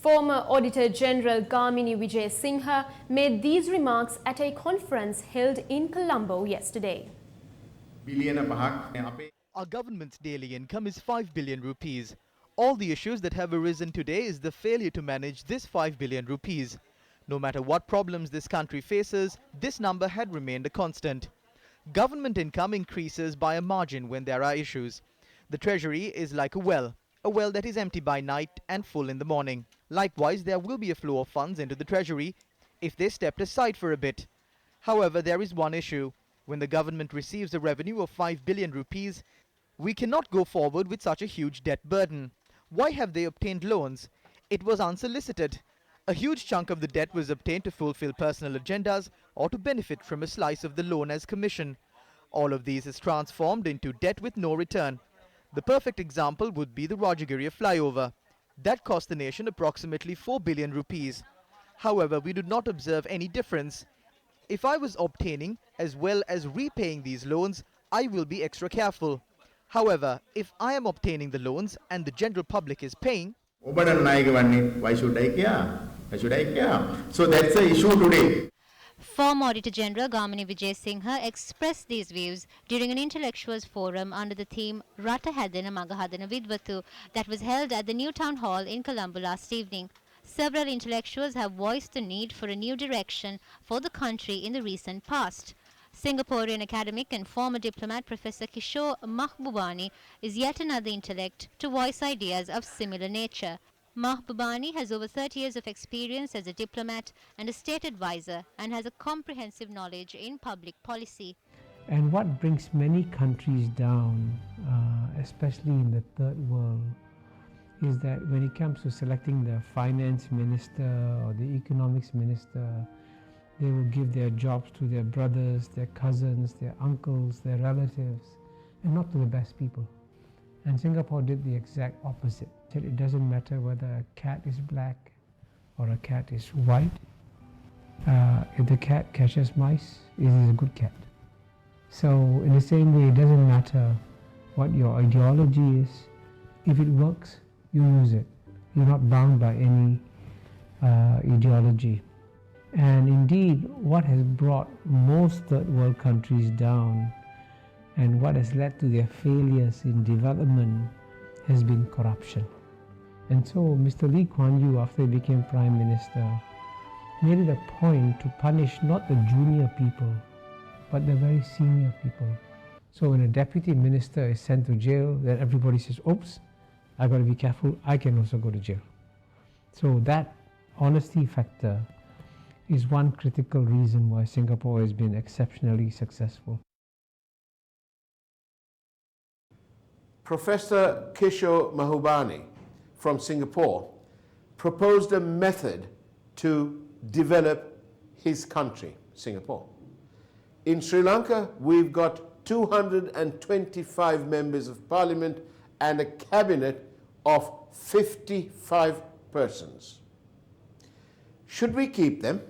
Former Auditor General Gamini Vijay Singha made these remarks at a conference held in Colombo yesterday. Our government's daily income is 5 billion rupees. All the issues that have arisen today is the failure to manage this 5 billion rupees. No matter what problems this country faces, this number had remained a constant. Government income increases by a margin when there are issues. The treasury is like a well that is empty by night and full in the morning. Likewise, there will be a flow of funds into the treasury if they stepped aside for a bit. However, there is one issue. When the government receives a revenue of 5 billion rupees, we cannot go forward with such a huge debt burden. Why have they obtained loans? It was unsolicited. A huge chunk of the debt was obtained to fulfill personal agendas or to benefit from a slice of the loan as commission. All of these is transformed into debt with no return. The perfect example would be the Rajagiriya flyover. That cost the nation approximately 4 billion rupees. However, we did not observe any difference. If I was obtaining as well as repaying these loans, I will be extra careful. However, if I am obtaining the loans and the general public is paying, why should I care? Why should I care? So that's the issue today. Former Auditor General Gamini Vijay Singha expressed these views during an intellectuals forum under the theme Rata Hadana Magahadana Vidvatu that was held at the New Town Hall in Colombo last evening. Several intellectuals have voiced the need for a new direction for the country in the recent past. Singaporean academic and former diplomat Professor Kishore Mahbubani is yet another intellect to voice ideas of similar nature. Mahbubani has over 30 years of experience as a diplomat and a state advisor and has a comprehensive knowledge in public policy. And what brings many countries down, especially in the third world, is that when it comes to selecting the finance minister or the economics minister, they will give their jobs to their brothers, their cousins, their uncles, their relatives, and not to the best people. And Singapore did the exact opposite. It doesn't matter whether a cat is black or a cat is white. If the cat catches mice, it is a good cat. So in the same way, it doesn't matter what your ideology is. If it works, you use it. You're not bound by any ideology. And indeed, what has brought most third world countries down and what has led to their failures in development has been corruption. And so Mr. Lee Kuan Yew, after he became Prime Minister, made it a point to punish not the junior people, but the very senior people. So when a deputy minister is sent to jail, then everybody says, oops, I've got to be careful, I can also go to jail. So that honesty factor is one critical reason why Singapore has been exceptionally successful. Professor Kishore Mahbubani from Singapore proposed a method to develop his country, Singapore. In Sri Lanka, we've got 225 members of parliament and a cabinet of 55 persons. Should we keep them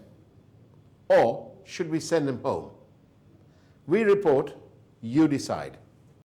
or should we send them home? We report, you decide.